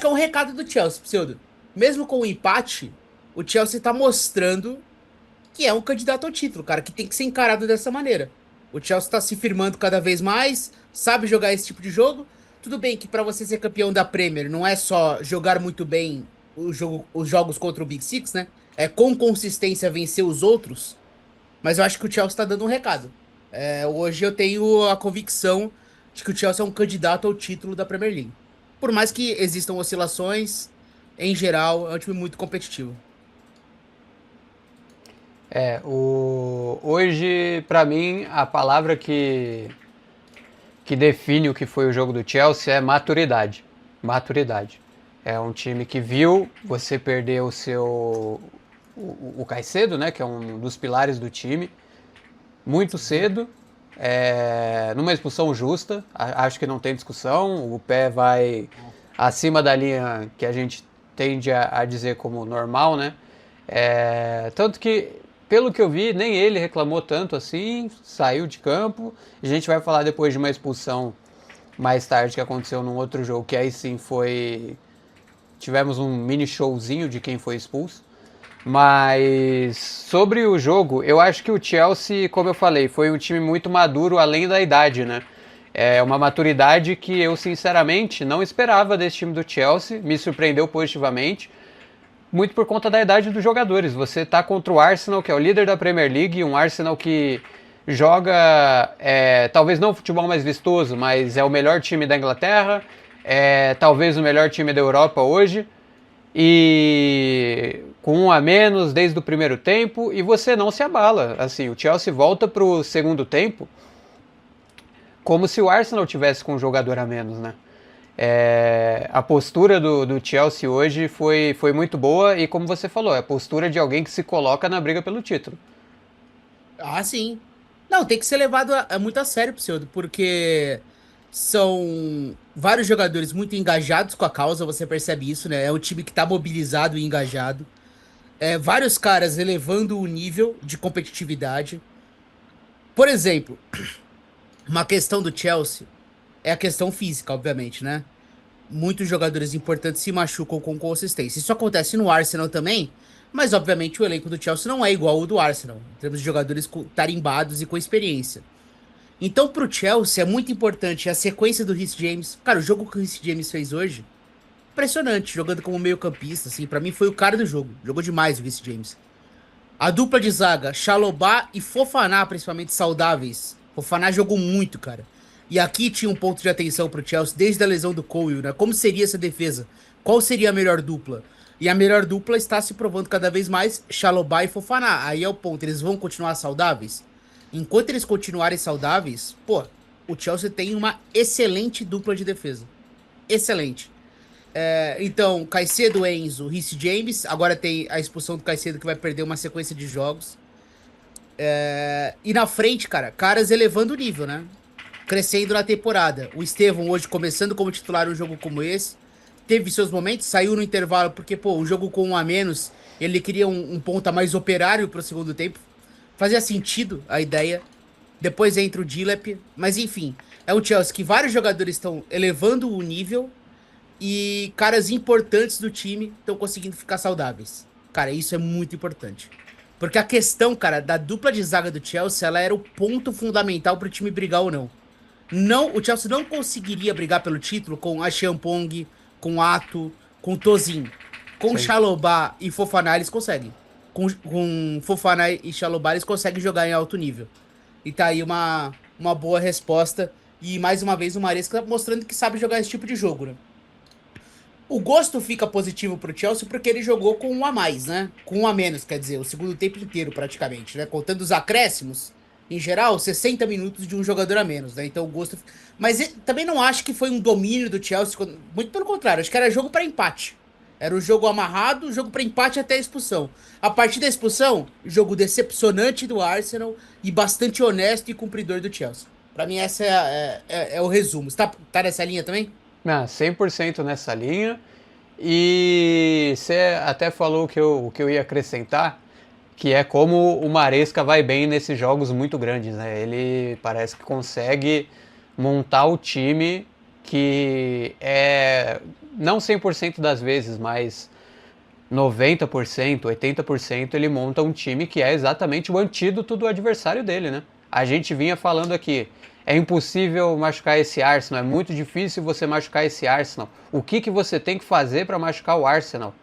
que é um recado do Chelsea, Pseudo. Mesmo com o empate, o Chelsea tá mostrando que é um candidato ao título, cara, que tem que ser encarado dessa maneira. O Chelsea tá se firmando cada vez mais, sabe jogar esse tipo de jogo. Tudo bem que pra você ser campeão da Premier não é só jogar muito bem os jogos contra o Big Six, né? É com consistência vencer os outros. Mas eu acho que o Chelsea tá dando um recado. Hoje eu tenho a convicção de que o Chelsea é um candidato ao título da Premier League. Por mais que existam oscilações, em geral, é um time muito competitivo. Hoje, pra mim, a palavra que define o que foi o jogo do Chelsea é maturidade. Maturidade. É um time que viu você perder o Caicedo, né, que é um dos pilares do time, muito Sim. cedo, numa expulsão justa. Acho que não tem discussão. O pé vai acima da linha que a gente tende a dizer como normal, né? Tanto que, pelo que eu vi, nem ele reclamou tanto assim, saiu de campo. A gente vai falar depois de uma expulsão mais tarde que aconteceu num outro jogo, que aí sim foi. Tivemos um mini showzinho de quem foi expulso. Mas sobre o jogo, eu acho que o Chelsea, como eu falei, foi um time muito maduro além da idade, né? É uma maturidade que eu sinceramente não esperava desse time do Chelsea, me surpreendeu positivamente, muito por conta da idade dos jogadores. Você tá contra o Arsenal, que é o líder da Premier League, um Arsenal que joga, talvez não o futebol mais vistoso, mas é o melhor time da Inglaterra, talvez o melhor time da Europa hoje, e com um a menos desde o primeiro tempo, e você não se abala. Assim, o Chelsea volta pro segundo tempo como se o Arsenal tivesse com um jogador a menos, né? A postura do Chelsea hoje foi muito boa e, como você falou, é a postura de alguém que se coloca na briga pelo título. Ah, sim. Não, tem que ser levado muito a sério, Pseudo, porque são vários jogadores muito engajados com a causa, você percebe isso, né? É um time que tá mobilizado e engajado. Vários caras elevando o nível de competitividade. Por exemplo, uma questão do Chelsea é a questão física, obviamente, né? Muitos jogadores importantes se machucam com consistência. Isso acontece no Arsenal também, mas obviamente o elenco do Chelsea não é igual ao do Arsenal, em termos de jogadores tarimbados e com experiência. Então, pro Chelsea é muito importante a sequência do Reece James. Cara, o jogo que o Reece James fez hoje, impressionante, jogando como meio-campista, assim, pra mim foi o cara do jogo. Jogou demais o Reece James. A dupla de zaga, Chalobah e Fofaná, principalmente saudáveis. Fofaná jogou muito, cara. E aqui tinha um ponto de atenção pro Chelsea desde a lesão do Cole, né? Como seria essa defesa? Qual seria a melhor dupla? E a melhor dupla está se provando cada vez mais Chalobah e Fofaná. Aí é o ponto, eles vão continuar saudáveis? Enquanto eles continuarem saudáveis, pô, o Chelsea tem uma excelente dupla de defesa. Excelente. Então, Caicedo, Enzo, Reece James. Agora tem a expulsão do Caicedo que vai perder uma sequência de jogos. E na frente, cara, caras elevando o nível, né? Crescendo na temporada. O Estevão hoje começando como titular um jogo como esse. Teve seus momentos, saiu no intervalo porque, pô, um jogo com um a menos, ele queria um ponta mais operário pro segundo tempo. Fazia sentido a ideia. Depois entra o Dilep. Mas enfim, é um Chelsea que vários jogadores estão elevando o nível e caras importantes do time estão conseguindo ficar saudáveis. Cara, isso é muito importante. Porque a questão, cara, da dupla de zaga do Chelsea, ela era o ponto fundamental pro time brigar ou não. Não, o Chelsea não conseguiria brigar pelo título com a Champong, com Ato, com Tozin. Com Sim. Chalobah e Fofaná eles conseguem. Com Fofaná e Chalobah eles conseguem jogar em alto nível. E tá aí uma boa resposta. E mais uma vez o Maresca mostrando que sabe jogar esse tipo de jogo, né? O gosto fica positivo pro Chelsea porque ele jogou com um a mais, né? Com um a menos, quer dizer, o segundo tempo inteiro praticamente, né? Contando os acréscimos, em geral, 60 minutos de um jogador a menos, né? Então o gosto. Mas também não acho que foi um domínio do Chelsea, muito pelo contrário, acho que era jogo pra empate. Era o jogo amarrado, jogo pra empate até a expulsão. A partir da expulsão, jogo decepcionante do Arsenal e bastante honesto e cumpridor do Chelsea. Pra mim, essa é o resumo. Você tá nessa linha também? 100% nessa linha. E você até falou o que eu ia acrescentar, que é como o Maresca vai bem nesses jogos muito grandes, né? Ele parece que consegue montar o time que não 100% das vezes, mas 90%, 80% ele monta um time que é exatamente o antídoto do adversário dele, né? A gente vinha falando aqui, é impossível machucar esse Arsenal, é muito difícil você machucar esse Arsenal. O que você tem que fazer para machucar o Arsenal?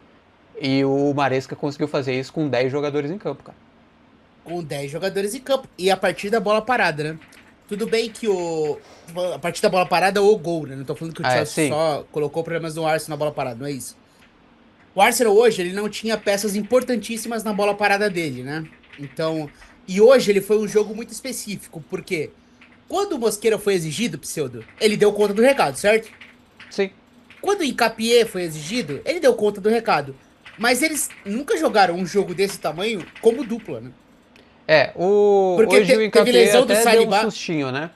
E o Maresca conseguiu fazer isso com 10 jogadores em campo, cara. Com 10 jogadores em campo. E a partir da bola parada, né? Tudo bem que a partir da bola parada ou gol, né? Não tô falando que o Chelsea Sim. só colocou problemas no Arsenal na bola parada, não é isso. O Arsenal hoje, ele não tinha peças importantíssimas na bola parada dele, né? Então, e hoje ele foi um jogo muito específico, porque quando o Mosquera foi exigido, Pseudo, ele deu conta do recado, certo? Sim. Quando o Hincapié foi exigido, ele deu conta do recado. Mas eles nunca jogaram um jogo desse tamanho como dupla, né? Porque Hoje o teve Hincapié lesão do até deu um Saliba, sustinho, né?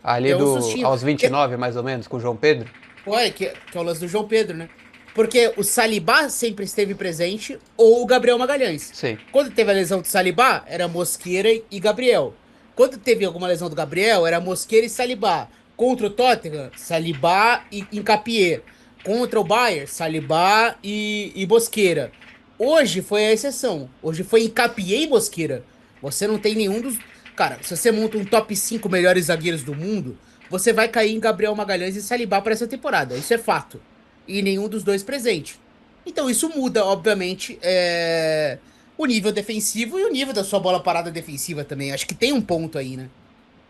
Ali deu um sustinho. aos 29, mais ou menos, com o João Pedro. Foi, que é o lance do João Pedro, né? Porque o Saliba sempre esteve presente, ou o Gabriel Magalhães. Sim. Quando teve a lesão do Saliba, era Mosquera e Gabriel. Quando teve alguma lesão do Gabriel, era Mosquera e Saliba. Contra o Tottenham, Saliba e Hincapié. Contra o Bayern, Saliba e Mosquera. Hoje foi a exceção. Hoje foi Hincapié e Mosquera. Você não tem nenhum dos... Cara, se você monta um top 5 melhores zagueiros do mundo, você vai cair em Gabriel Magalhães e Saliba para essa temporada. Isso é fato. E nenhum dos dois presente. Então isso muda, obviamente, o nível defensivo e o nível da sua bola parada defensiva também. Acho que tem um ponto aí, né?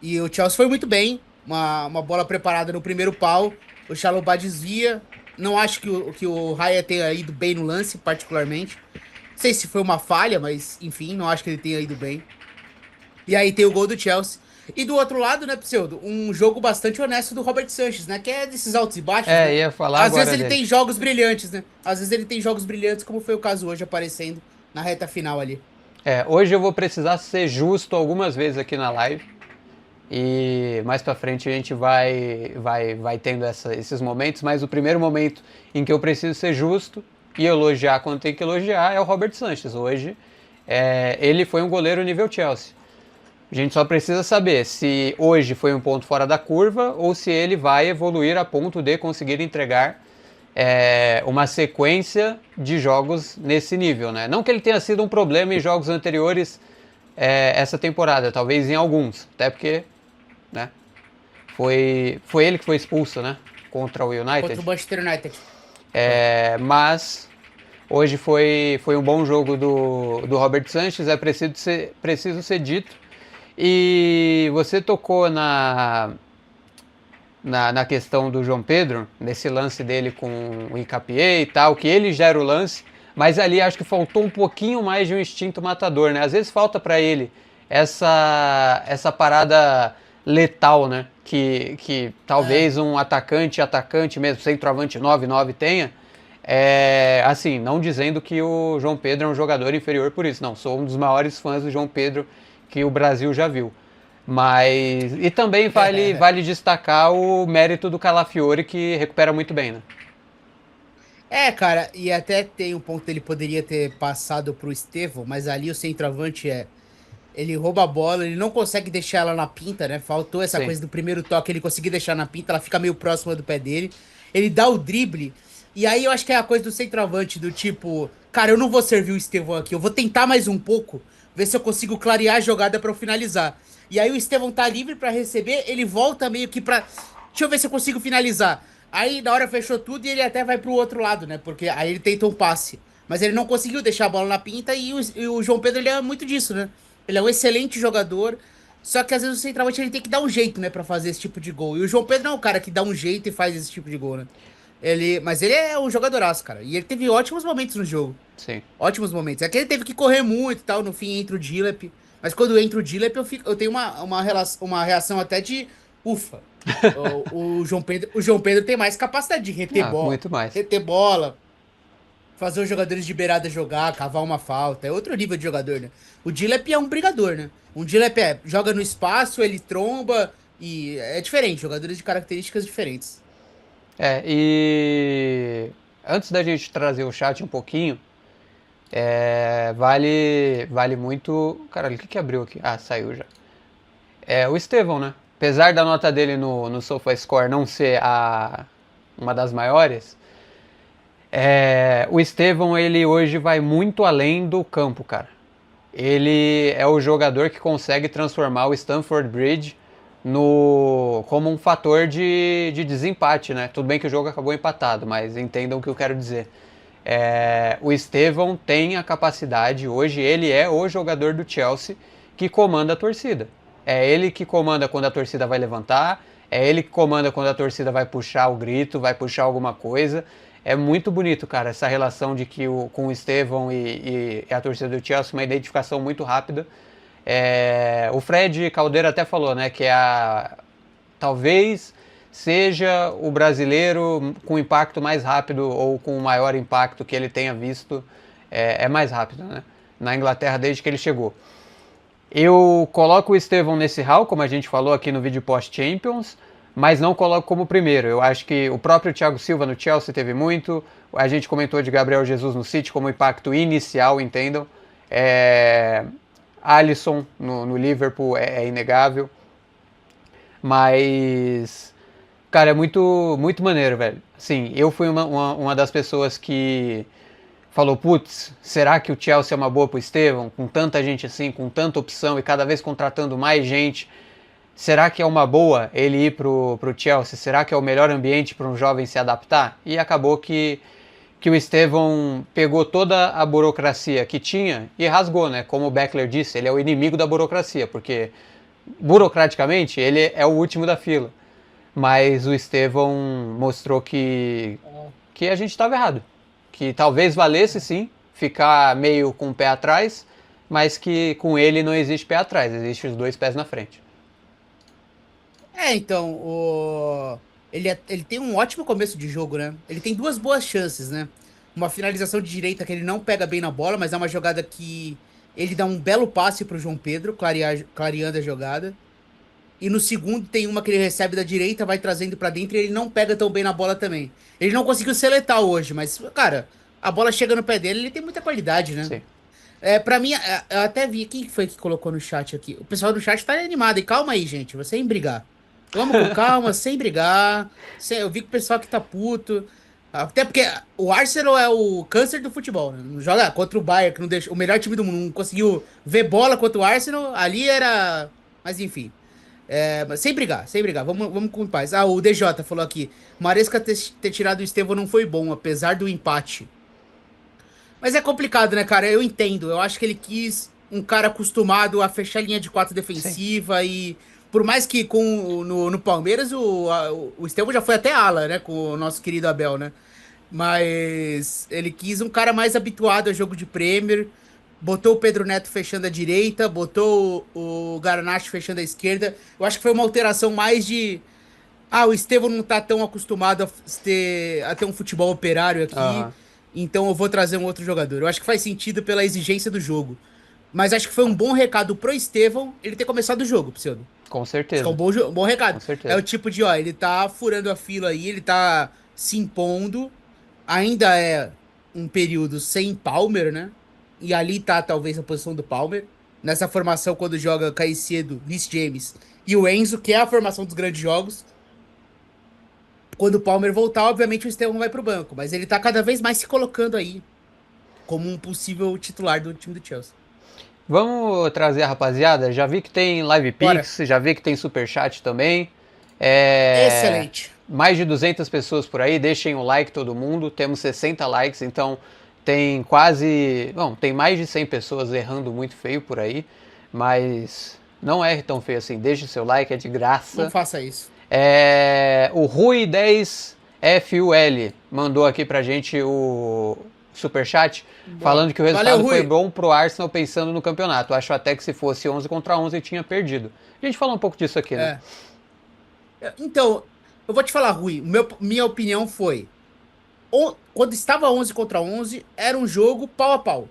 E o Chelsea foi muito bem. Uma bola preparada no primeiro pau. O Chalobah desvia. Não acho que o Raya tenha ido bem no lance, particularmente. Não sei se foi uma falha, mas enfim, não acho que ele tenha ido bem. E aí tem o gol do Chelsea. E do outro lado, né, Pseudo? Um jogo bastante honesto do Robert Sanches, né? Que é desses altos e baixos, né? Ia falar Às vezes agora ele dele. tem jogos brilhantes, né? Às vezes ele tem jogos brilhantes, como foi o caso hoje, aparecendo na reta final ali. Hoje eu vou precisar ser justo algumas vezes aqui na live. E mais pra frente a gente vai tendo esses momentos, mas o primeiro momento em que eu preciso ser justo e elogiar quando tem que elogiar é o Robert Sanches. Hoje, ele foi um goleiro nível Chelsea. A gente só precisa saber se hoje foi um ponto fora da curva ou se ele vai evoluir a ponto de conseguir entregar uma sequência de jogos nesse nível, né? Não que ele tenha sido um problema em jogos anteriores essa temporada, talvez em alguns, até porque, né, foi ele que foi expulso, né, contra o United. Contra o Manchester United. Mas hoje foi um bom jogo do Robert Sanches, preciso ser dito. E você tocou na questão do João Pedro, nesse lance dele com o Hincapié e tal, que ele gera o lance, mas ali acho que faltou um pouquinho mais de um instinto matador, né? Às vezes falta para ele essa parada letal, né? Que talvez um atacante mesmo, centroavante 9-9 tenha. Assim, não dizendo que o João Pedro é um jogador inferior por isso, não. Sou um dos maiores fãs do João Pedro que o Brasil já viu. Mas. E também vale destacar o mérito do Calafiori, que recupera muito bem, né? Cara, e até tem um ponto que ele poderia ter passado pro Estevão, mas ali o centroavante ele rouba a bola, ele não consegue deixar ela na pinta, né? Faltou essa Sim. coisa do primeiro toque, ele conseguir deixar na pinta, ela fica meio próxima do pé dele. Ele dá o drible, e aí eu acho que é a coisa do centroavante, do tipo, cara, eu não vou servir o Estevão aqui, eu vou tentar mais um pouco, ver se eu consigo clarear a jogada pra eu finalizar. E aí o Estevão tá livre pra receber, ele volta meio que pra. Deixa eu ver se eu consigo finalizar. Aí na hora fechou tudo e ele até vai pro outro lado, né? Porque aí ele tenta um passe. Mas ele não conseguiu deixar a bola na pinta e o João Pedro ele é muito disso, né? Ele é um excelente jogador. Só que às vezes o centroavante ele tem que dar um jeito, né, pra fazer esse tipo de gol. E o João Pedro não é o cara que dá um jeito e faz esse tipo de gol, né? Mas ele é um jogadoraço, cara. E ele teve ótimos momentos no jogo. Sim. Ótimos momentos. É que ele teve que correr muito e tal, no fim entra o Dilep. Mas quando entra o Dilep, eu tenho uma reação até de ufa. O João Pedro tem mais capacidade de Muito mais. reter bola, fazer os jogadores de beirada jogar, cavar uma falta. É outro nível de jogador, né? O Dilep é um brigador, né? Um Dilep joga no espaço, ele tromba e é diferente, jogadores de características diferentes. E antes da gente trazer o chat um pouquinho, vale muito. Caralho, o que abriu aqui? Ah, saiu já. O Estevão, né? apesar da nota dele no SofaScore não ser uma das maiores, o Estevão, ele hoje vai muito além do campo, cara. Ele é o jogador que consegue transformar o Stamford Bridge como um fator de desempate, né? Tudo bem que o jogo acabou empatado, mas entendam o que eu quero dizer. O Estevão tem a capacidade, hoje ele é o jogador do Chelsea que comanda a torcida. É ele que comanda quando a torcida vai levantar, é ele que comanda quando a torcida vai puxar o grito, vai puxar alguma coisa. É muito bonito, cara, essa relação de que com o Estevão e a torcida do Chelsea, uma identificação muito rápida. O Fred Caldeira até falou, né, que talvez seja o brasileiro com impacto mais rápido ou com o maior impacto que ele tenha visto, mais rápido, né, na Inglaterra desde que ele chegou. Eu coloco o Estevão nesse hall, como a gente falou aqui no vídeo pós-Champions, mas não coloco como primeiro. Eu acho que o próprio Thiago Silva no Chelsea teve muito, a gente comentou de Gabriel Jesus no City como impacto inicial, entendam. Alisson no Liverpool é inegável, mas, cara, é muito, muito maneiro, velho. Assim, eu fui uma das pessoas que falou, putz, será que o Chelsea é uma boa pro Estevão? Com tanta gente assim, com tanta opção e cada vez contratando mais gente, será que é uma boa ele ir pro Chelsea? Será que é o melhor ambiente para um jovem se adaptar? E acabou que o Estevão pegou toda a burocracia que tinha e rasgou, né? Como o Beckler disse, ele é o inimigo da burocracia, porque burocraticamente ele é o último da fila. Mas o Estevão mostrou que a gente estava errado. Que talvez valesse sim ficar meio com o pé atrás, mas que com ele não existe pé atrás, existe os dois pés na frente. Então, ele tem um ótimo começo de jogo, né? Ele tem duas boas chances, né? Uma finalização de direita que ele não pega bem na bola, mas é uma jogada que ele dá um belo passe pro João Pedro, clareando a jogada. E no segundo tem uma que ele recebe da direita, vai trazendo pra dentro e ele não pega tão bem na bola também. Ele não conseguiu ser letal hoje, mas, cara, a bola chega no pé dele, ele tem muita qualidade, né? Sim. Pra mim, eu até vi, quem foi que colocou no chat aqui? O pessoal do chat tá animado, e calma aí, gente, sem brigar. Vamos com calma, sem brigar. Eu vi que o pessoal que tá puto. Até porque o Arsenal é o câncer do futebol, né? Não joga contra o Bayern, que não deixa, o melhor time do mundo, não conseguiu ver bola contra o Arsenal, ali era... Mas enfim. Mas sem brigar, sem brigar. Vamos com paz. O DJ falou aqui. Maresca ter tirado o Estevão não foi bom, apesar do empate. Mas é complicado, né, cara? Eu entendo. Eu acho que ele quis um cara acostumado a fechar a linha de quatro Sim. defensiva e... Por mais que no Palmeiras o Estevão já foi até ala, né? Com o nosso querido Abel, né? Mas ele quis um cara mais habituado a jogo de Premier. Botou o Pedro Neto fechando a direita, botou o Garnacho fechando a esquerda. Eu acho que foi uma alteração mais de... o Estevão não tá tão acostumado a ter um futebol operário aqui, Uhum. então eu vou trazer um outro jogador. Eu acho que faz sentido pela exigência do jogo. Mas acho que foi um bom recado pro Estevão ele ter começado o jogo, Pseudo. Com Acho que é certeza. um bom recado. Com É o certeza. tipo de, ele tá furando a fila aí, ele tá se impondo. Ainda é um período sem Palmer, né? E ali tá talvez a posição do Palmer. Nessa formação, quando joga Caicedo, Rhys James e o Enzo, que é a formação dos grandes jogos. Quando o Palmer voltar, obviamente o Estevão vai pro banco. Mas ele tá cada vez mais se colocando aí como um possível titular do time do Chelsea. Vamos trazer a rapaziada. Já vi que tem Live Bora. Pix, já vi que tem Superchat também. Excelente. Mais de 200 pessoas por aí. Deixem o like todo mundo. Temos 60 likes, então tem quase... Bom, tem mais de 100 pessoas errando muito feio por aí. Mas não erre tão feio assim. Deixe seu like, é de Não graça. faça isso. O Rui10FUL mandou aqui pra gente o superchat Bora. falando que o Valeu, resultado foi Rui. bom pro Arsenal pensando no campeonato. Acho até que se fosse 11 contra 11 tinha perdido. A gente falou um pouco disso aqui, né? É. Então, eu vou te falar, Rui. Minha opinião foi: quando estava 11 contra 11, era um jogo pau a pau.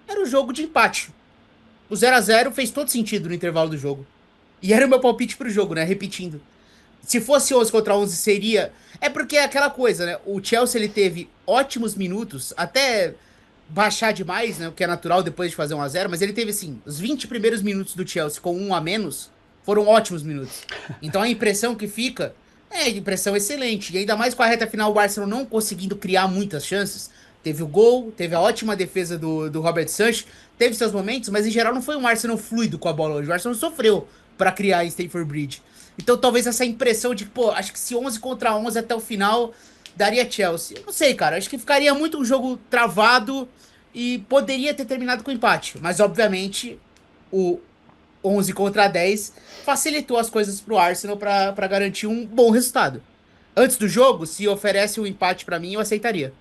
Era um jogo de empate. O 0 a 0 fez todo sentido no intervalo do jogo. E era o meu palpite pro jogo, né? Repetindo. Se fosse 11 contra 11, seria. É porque é aquela coisa, né? O Chelsea ele teve ótimos minutos, até baixar demais, né? O que é natural depois de fazer 1 a 0, mas ele teve, assim, os 20 primeiros minutos do Chelsea com 1 a menos. Foram ótimos minutos. Então a impressão que fica é impressão excelente. E ainda mais com a reta final, o Arsenal não conseguindo criar muitas chances. Teve o gol, teve a ótima defesa do Robert Sanches, teve seus momentos, mas em geral não foi um Arsenal fluido com a bola hoje. O Arsenal sofreu para criar em Stamford Bridge. Então talvez essa impressão de, pô, acho que se 11 contra 11 até o final daria Chelsea. Eu não sei, cara. Acho que ficaria muito um jogo travado e poderia ter terminado com empate. Mas obviamente o 11 contra 10 facilitou as coisas pro Arsenal para garantir um bom resultado. Antes do jogo, se oferece um empate para mim, eu aceitaria.